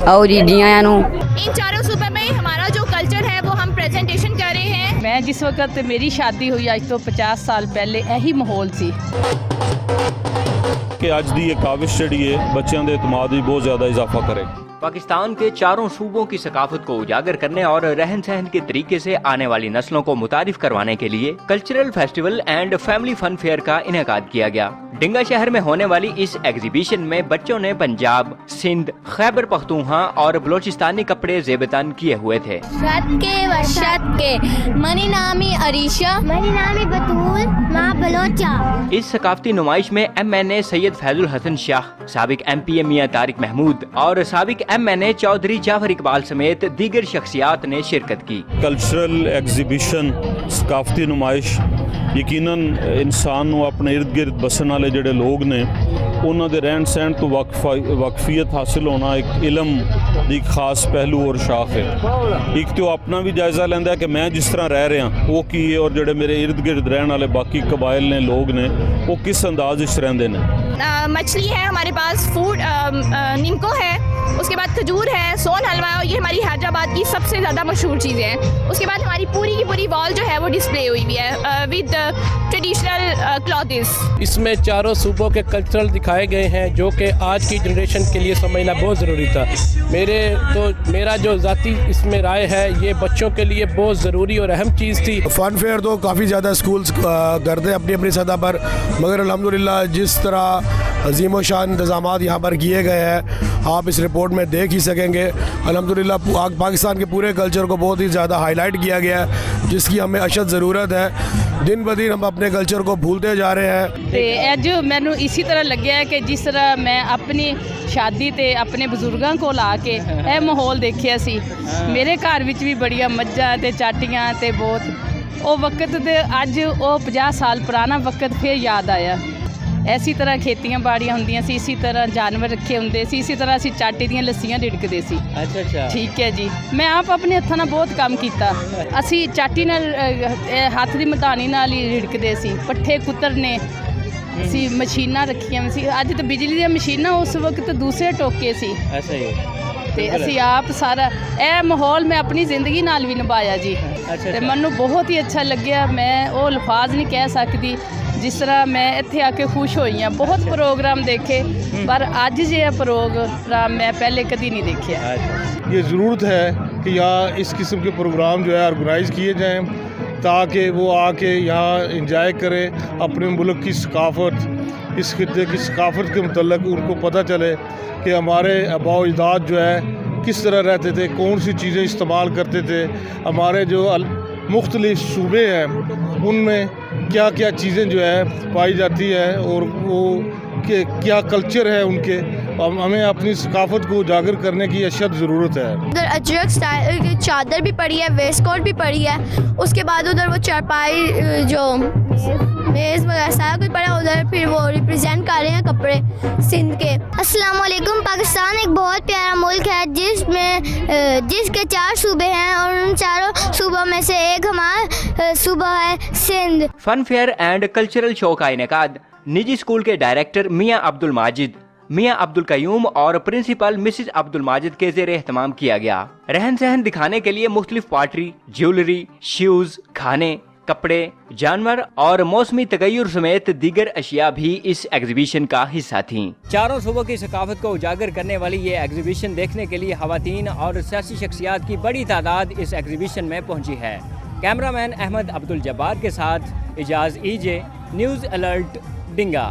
और इंडिया नू इन चारों सूबे में हमारा जो कल्चर है वो हम प्रेजेंटेशन कर रहे हैं। मैं जिस वक्त मेरी शादी हुई आज तो 50 साल पहले यही माहौल सी कि अज दी ये काविश जिहड़ी है बच्चों के एतमाद में बहुत ज़्यादा इजाफा करे। पाकिस्तान के चारों सूबों की सकाफत को उजागर करने और रहन सहन के तरीके से आने वाली नस्लों को मुतारिफ करवाने के लिए cultural festival and family fun fair का इनेकाद किया गया। डिंगा शहर में होने वाली इस एग्जीबिशन में बच्चों ने पंजाब, सिंध, खैबर पख्तूनख्वा और बलोचिस्तानी कपड़े ज़ेबतान किए हुए थे। मनी नामी अरीशा, मनी नामी बतूल, माँ बलोचा। इस सकाफती नुमाइश में MNA सैयद फैजुल हसन शाह, साबिक MPA मियां तारिक महमूद और साबिक MNA चौधरी जाफर इकबाल समेत दीगर शख्सियात ने शिरकत की। कल्चरल एग्जीबिशन सकाफती नुमाइश यकीनन इंसान को अपने इर्द गिर्द बसन वाले जोड़े लोग ने उन्होंने दे रहन सहन तो वाकफियत हासिल होना एक इलम की खास पहलू और शाख है। एक तो अपना भी जायज़ा लेंदा है कि मैं जिस तरह रह रहा वो की है और जोड़े मेरे इर्द गिर्द रहने वाले बाकी कबाइल ने लोग ने वो किस अंदाज इस रहंदे ने। मछली है हमारे पास, फूड नीमको है, उसके बाद खजूर है, सोन हलवा है और ये हमारी हैदराबाद की सबसे ज़्यादा मशहूर चीज़ें हैं। उसके बाद हमारी पूरी की पूरी वॉल जो है वो डिस्प्ले हुई हुई है विद ट्रेडिशनल क्लॉथ्स। इसमें चारों सूबों के कल्चरल दिखाए गए हैं जो कि आज की जनरेशन के लिए समझना बहुत ज़रूरी था। मेरा जो ज़ाती इसमें राय है ये बच्चों के लिए बहुत ज़रूरी और अहम चीज़ थी। फ़न फेयर तो काफ़ी ज़्यादा स्कूल्स करते हैं अपनी अपनी सतह पर, मगर अल्हम्दुलिल्लाह जिस तरह अजीम शान इंतज़ामात यहाँ पर किए गए हैं आप इस रिपोर्ट में देख ही सकेंगे। अल्हम्दुलिल्लाह पाकिस्तान के पूरे कल्चर को बहुत ही ज़्यादा हाईलाइट किया गया है जिसकी हमें अशद ज़रूरत है। दिन ब दिन हम अपने कल्चर को भूलते जा रहे हैं। ਤੇ ਅੱਜ ਮੈਨੂੰ ਇਸੇ ਤਰ੍ਹਾਂ ਲੱਗਿਆ ਕਿ ਜਿਸ ਤਰ੍ਹਾਂ ਮੈਂ ਆਪਣੀ ਸ਼ਾਦੀ ਤੇ ਆਪਣੇ ਬਜ਼ੁਰਗਾਂ ਕੋਲ ਆ ਕੇ ਇਹ ਮਾਹੌਲ ਦੇਖਿਆ ਸੀ। ਮੇਰੇ ਘਰ ਵਿੱਚ ਵੀ ਬੜੀਆਂ ਮੱਝਾਂ ਤੇ ਚਾਟੀਆਂ ਤੇ ਬਹੁਤ ਉਹ ਵਕਤ ਦੇ ਅੱਜ ਉਹ 50 ਸਾਲ ਪੁਰਾਣਾ ਵਕਤ ਫਿਰ ਯਾਦ ਆਇਆ। ਇਸੇ ਤਰ੍ਹਾਂ ਖੇਤੀਆਂ ਬਾੜੀਆਂ ਹੁੰਦੀਆਂ ਸੀ, ਇਸੇ ਤਰ੍ਹਾਂ ਜਾਨਵਰ ਰੱਖੇ ਹੁੰਦੇ ਸੀ, ਇਸੇ ਤਰ੍ਹਾਂ ਅਸੀਂ ਚਾਟੀ ਦੀਆਂ ਲੱਸੀਆਂ ਢਿੜਕਦੇ ਸੀ। ਅੱਛਾ ਠੀਕ ਹੈ ਜੀ। ਮੈਂ ਆਪ ਆਪਣੇ ਹੱਥਾਂ ਨਾਲ ਬਹੁਤ ਕੰਮ ਕੀਤਾ। ਅਸੀਂ ਚਾਟੀ ਨਾਲ ਹੱਥ ਦੀ ਮਧਾਣੀ ਨਾਲ ਹੀ ਢਿੜਕਦੇ ਸੀ, ਪੱਠੇ ਕੁਤਰਨੇ ਸੀ, ਮਸ਼ੀਨਾਂ ਰੱਖੀਆਂ ਸੀ। ਅੱਜ ਤਾਂ ਬਿਜਲੀ ਦੀਆਂ ਮਸ਼ੀਨਾਂ, ਉਸ ਵਕਤ ਦੂਸਰੇ ਟੋਕੇ ਸੀ। ऐसा ही ਤੇ ਅਸੀਂ ਆਪ ਸਾਰਾ ਇਹ ਮਾਹੌਲ ਮੈਂ ਆਪਣੀ ਜ਼ਿੰਦਗੀ ਨਾਲ ਵੀ ਨਿਭਾਇਆ ਜੀ। ਤੇ ਮੈਨੂੰ ਬਹੁਤ ਹੀ ਅੱਛਾ ਲੱਗਿਆ। ਮੈਂ ਉਹ ਲਫ਼ਾਜ਼ ਨਹੀਂ ਕਹਿ ਸਕਦੀ ਜਿਸ ਤਰ੍ਹਾਂ ਮੈਂ ਇੱਥੇ ਆ ਕੇ ਖੁਸ਼ ਹੋਈ ਹਾਂ। ਬਹੁਤ ਪ੍ਰੋਗਰਾਮ ਦੇਖੇ ਪਰ ਅੱਜ ਜਿਹੜਾ ਪ੍ਰੋਗਰਾਮ ਮੈਂ ਪਹਿਲੇ कभी नहीं देखा। ये ज़रूरत है कि यहाँ इस किस्म के प्रोग्राम जो है ऑर्गेनाइज़ किए जाएं ताकि वो आके यहाँ इंजॉय करें, अपने मुल्क की सकाफ़त, इस खित्ते की सकाफ़त के मुतल्लिक़ उनको पता चले कि हमारे आबा व अजदाद जो है किस तरह रहते थे, कौन सी चीज़ें इस्तेमाल करते थे, हमारे जो मुख्तलिफ़ सूबे हैं उनमें क्या क्या चीज़ें जो है पाई जाती है और वो क्या कल्चर है उनके। हमें अपनी सकाफत को उजागर करने की अशद ज़रूरत है। उधर अजरक स्टाइल की चादर भी पड़ी है, वेस्ट कोट भी पड़ी है, उसके बाद उधर वो चारपाई जो मेज़ वगैरह सारा कुछ पड़ा उधर, फिर वो रिप्रेजेंट कर रहे हैं कपड़े सिंध के। अस्सलाम वालेकुम। पाकिस्तान एक बहुत प्यारा मुल्क है जिसके 4 सूबे हैं और उन चारों सूबों में से एक हमारा सूबा है Sindh. Fun fair and cultural show का इनेकाद निजी स्कूल के डायरेक्टर मियां अब्दुल माजिद, मियां अब्दुल कयूम और प्रिंसिपल मिसिज अब्दुल माजिद के ज़ेरे एहतमाम किया गया। रहन सहन दिखाने के लिए मुख्तलिफ पॉटरी, ज्वेलरी, शूज़, खाने, कपड़े, जानवर और मौसमी तगय्युर समेत दीगर अशिया भी इस एग्जीबिशन का हिस्सा थीं। चारों सूबों की सकाफत को उजागर करने वाली ये एग्जीबिशन देखने के लिए खवातीन और सियासी शख्सियात की बड़ी तादाद इस एग्जीबिशन में पहुंची है। कैमरामैन अहमद अब्दुल जब्बार के साथ इजाज़ ईजे, न्यूज़ अलर्ट डिंगा।